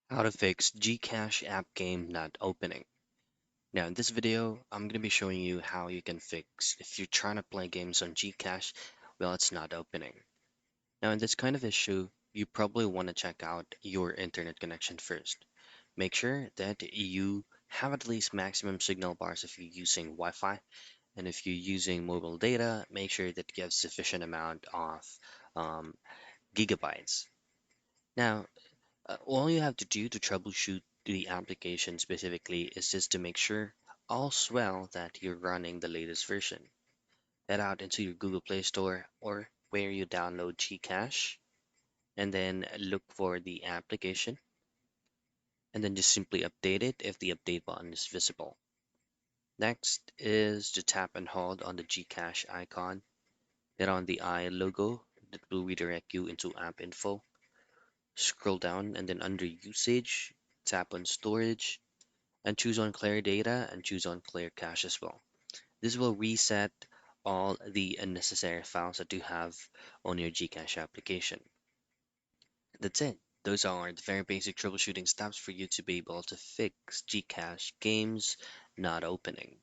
How to fix Gcash app game not opening. Now in this video, I'm going to be showing you how you can fix if you're trying to play games on Gcash, well, it's not opening. Now in this kind of issue, you probably want to check out your internet connection first. Make sure that you have at least maximum signal bars if you're using Wi-Fi, and if you're using mobile data, make sure that you have sufficient amount of um, gigabytes. Now, all you have to do to troubleshoot the application specifically is just to make sure all's well that you're running the latest version. Head out into your Google Play Store or where you download Gcash and then look for the application and then just simply update it if the update button is visible. Next is to tap and hold on the Gcash icon, then on the I logo that will redirect you into app info. Scroll down and then under usage, tap on storage and choose on clear data and choose on clear cache as well. This will reset all the unnecessary files that you have on your Gcash application. That's it. Those are the very basic troubleshooting steps for you to be able to fix Gcash games not opening.